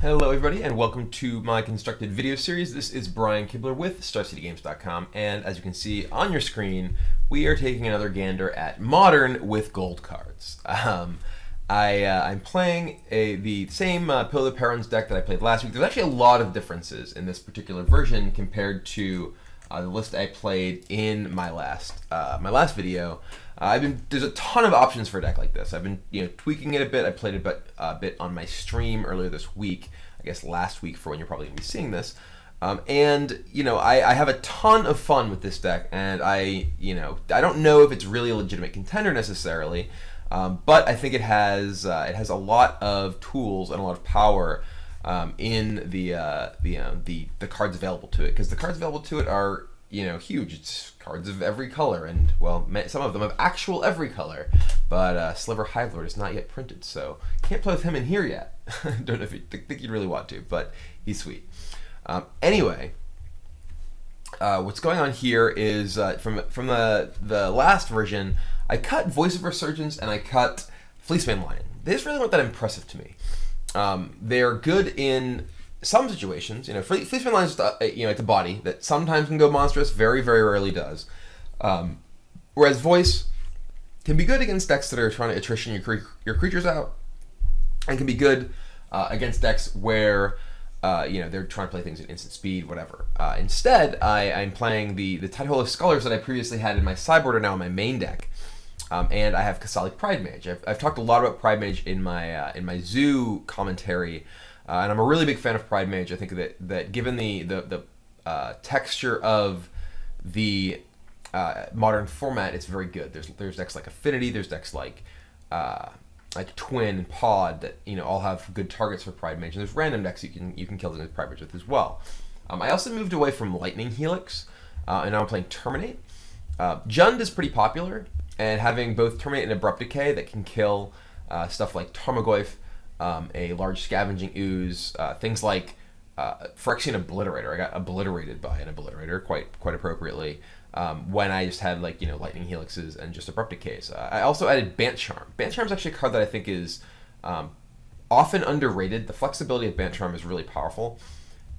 Hello everybody and welcome to my constructed video series. This is Brian Kibler with StarCityGames.com, and as you can see on your screen, we are taking another gander at Modern with gold cards. I'm playing the same Pillar of the Perons deck that I played last week. There's actually a lot of differences in this particular version compared to the list I played in my last video. There's a ton of options for a deck like this. I've been tweaking it a bit. I played it a bit on my stream earlier this week. I guess last week for when you're probably gonna be seeing this. I have a ton of fun with this deck, and I don't know if it's really a legitimate contender necessarily, but I think it has a lot of tools and a lot of power in the cards available to it, because the cards available to it are huge. It's cards of every color, and well, some of them have actual every color, but Sliver Hive Lord is not yet printed, so can't play with him in here yet. Don't know if you think you'd really want to, but he's sweet. Anyway, what's going on here is from the last version, I cut Voice of Resurgence and I cut Fleeceman Lion. They just really weren't that impressive to me. They're good in some situations. Fleeceman Lion is it's a body that sometimes can go monstrous, very, very rarely does. Whereas Voice can be good against decks that are trying to attrition your creatures out, and can be good against decks where they're trying to play things at instant speed, whatever. Instead, I'm playing the Tidehollow Scholars that I previously had in my sideboard are now in my main deck. And I have Kasali Pride Mage. I've talked a lot about Pride Mage in my Zoo commentary, and I'm a really big fan of Pride Mage. I think that given the texture of the modern format, it's very good. There's decks like Affinity, there's decks like Twin and Pod that all have good targets for Pride Mage, and there's random decks you can kill them with Pride Mage with as well. I also moved away from Lightning Helix, and now I'm playing Terminate. Jund is pretty popular, and having both Terminate and Abrupt Decay that can kill stuff like Tarmogoyf, a large scavenging ooze, things like Phyrexian Obliterator. I got obliterated by an Obliterator quite appropriately when I just had Lightning Helixes and just Abrupt Decays. I also added Bant Charm. Bant Charm is actually a card that I think is often underrated. The flexibility of Bant Charm is really powerful,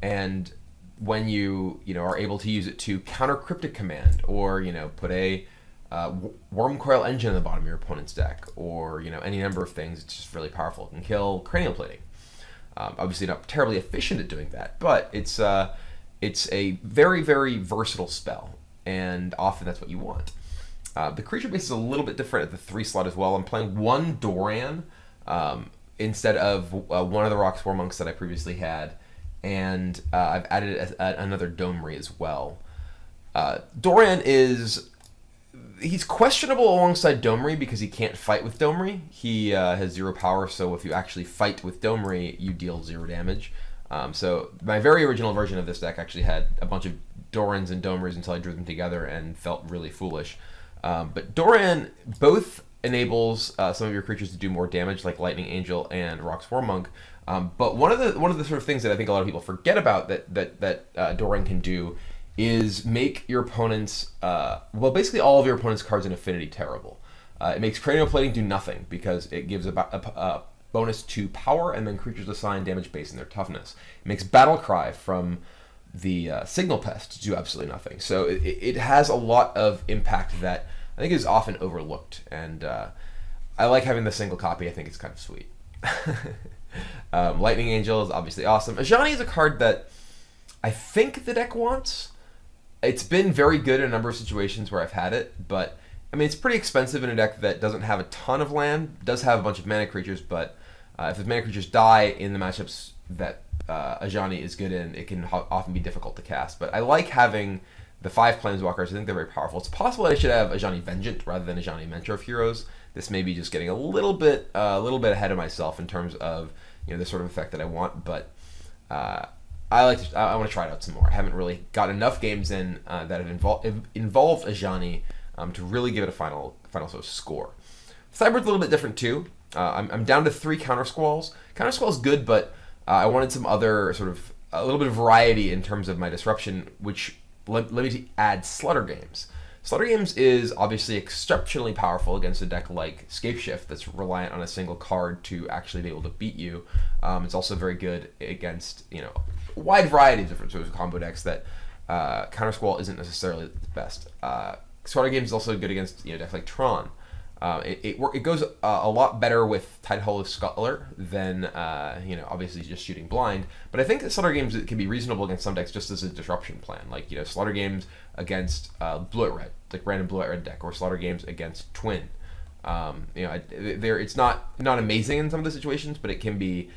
and when you are able to use it to counter Cryptic Command, or put a Wormcoil Engine in the bottom of your opponent's deck, or any number of things, it's just really powerful. It can kill Cranial Plating. Obviously not terribly efficient at doing that, but it's a very, very versatile spell, and often that's what you want. The creature base is a little bit different at the 3 slot as well. I'm playing one Doran instead of one of the Rock Swarm Monks that I previously had, and I've added another Domri as well. Doran he's questionable alongside Domri because he can't fight with Domri. He has 0 power, so if you actually fight with Domri, you deal 0 damage. So my very original version of this deck actually had a bunch of Dorans and Domris until I drew them together and felt really foolish. But Doran both enables some of your creatures to do more damage, like Lightning Angel and Rock Swarm Monk. But one of the sort of things that I think a lot of people forget about that Doran can do is make your opponent's, basically all of your opponent's cards in Affinity terrible. It makes Cranial Plating do nothing because it gives a bonus to power, and then creatures assign damage based on their toughness. It makes Battle Cry from the Signal Pest do absolutely nothing. So it has a lot of impact that I think is often overlooked, and I like having the single copy. I think it's kind of sweet. Lightning Angel is obviously awesome. Ajani is a card that I think the deck wants. It's been very good in a number of situations where I've had it, but I mean, it's pretty expensive in a deck that doesn't have a ton of land. It does have a bunch of mana creatures, but if the mana creatures die in the matchups that Ajani is good in, it can often be difficult to cast. But I like having the 5 Planeswalkers. I think they're very powerful. It's possible that I should have Ajani Vengeant rather than Ajani Mentor of Heroes. This may be just getting a little bit ahead of myself in terms of the sort of effect that I want, but I want to try it out some more. I haven't really got enough games in that have involved Ajani to really give it a final sort of score. Cyber's a little bit different too. I'm down to 3 Counter Squalls. Counter Squall's good, but I wanted some other sort of a little bit of variety in terms of my disruption, which let me add Slaughter Games. StarCityGames is obviously exceptionally powerful against a deck like Scapeshift that's reliant on a single card to actually be able to beat you. It's also very good against, you know, a wide variety of different sorts of combo decks that Counter Squall isn't necessarily the best. StarCityGames is also good against, you know, decks like Tron. It goes a lot better with Tidehollow Scuttler than, you know, obviously just shooting blind. But I think that StarCityGames can be reasonable against some decks just as a disruption plan. Like, you know, StarCityGames against Blue-White-Red, like random Blue-White-Red deck, or StarCityGames against Twin. You know, it's not amazing in some of the situations, but it can be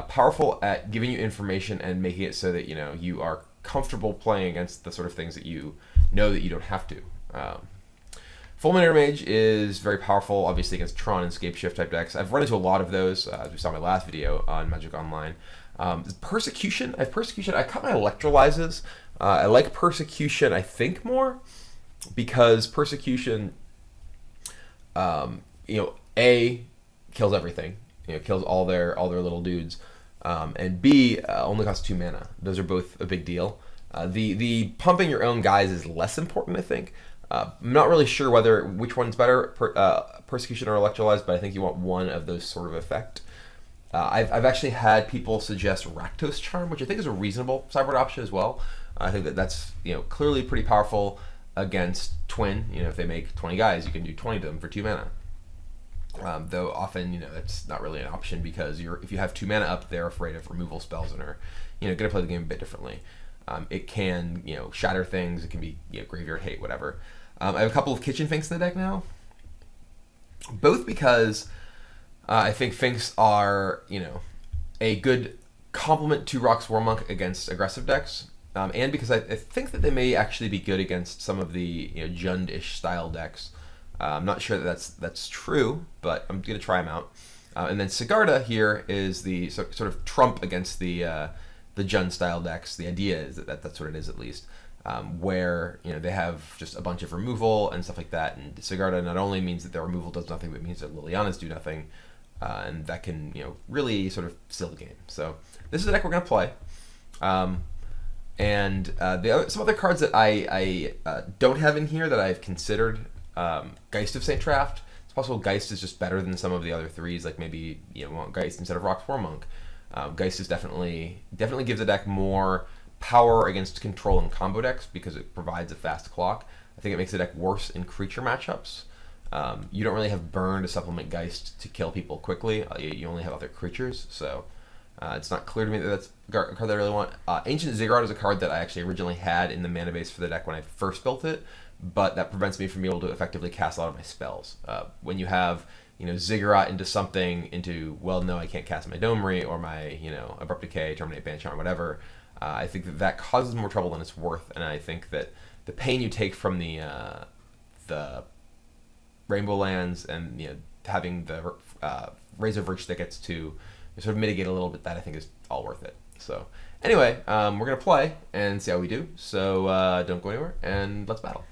powerful at giving you information and making it so that, you know, you are comfortable playing against the sort of things that you know that you don't have to. Fulminator Mage is very powerful, obviously, against Tron and Scapeshift type decks. I've run into a lot of those, as we saw in my last video on Magic Online. Persecution, I have Persecution. I cut my Electrolyzes. I like Persecution, I think, more, because Persecution, you know, A, kills everything. You know, kills all their little dudes, and B, only costs 2 mana. Those are both a big deal. The pumping your own guys is less important, I think. I'm not really sure which one's better, Persecution or Electrolyze, but I think you want one of those sort of effect. I've actually had people suggest Rakdos Charm, which I think is a reasonable sideboard option as well. I think that's, you know, clearly pretty powerful against Twin. You know, if they make 20 guys, you can do 20 to them for 2 mana. Though often, you know, that's not really an option because if you have 2 mana up, they're afraid of removal spells and are, you know, going to play the game a bit differently. It can, you know, shatter things. It can be, you know, graveyard hate, whatever. I have a couple of Kitchen Finks in the deck now, both because I think Finks are, you know, a good complement to Rock's Warmonk against aggressive decks, and because I think that they may actually be good against some of the, you know, Jund-ish style decks. I'm not sure that that's true, but I'm going to try them out. And then Sigarda here is the sort of trump against the Jund style decks. The idea is that that's what it is, at least. Where, you know, they have just a bunch of removal and stuff like that, and Sigarda not only means that their removal does nothing, but it means that Lilianas do nothing, and that can, you know, really sort of seal the game. So this is the deck we're going to play, and some other cards that I don't have in here that I've considered. Geist of St. Traft. It's possible Geist is just better than some of the other threes, like maybe, you know, want Geist instead of Rock's Warmonk. Geist is definitely gives the deck more power against control and combo decks because it provides a fast clock. I think it makes the deck worse in creature matchups. You don't really have burn to supplement Geist to kill people quickly. You only have other creatures, so it's not clear to me that that's a card that I really want. Ancient Ziggurat is a card that I actually originally had in the mana base for the deck when I first built it, but that prevents me from being able to effectively cast a lot of my spells. When you have, you know, Ziggurat into, well, no, I can't cast my Domery or my, you know, Abrupt Decay, Terminate, Ban Charm, whatever. I think that causes more trouble than it's worth, and I think that the pain you take from the Rainbow Lands and, you know, having the Razor Verge Thickets to sort of mitigate a little bit, that I think is all worth it. So anyway, we're going to play and see how we do. So don't go anywhere, and let's battle.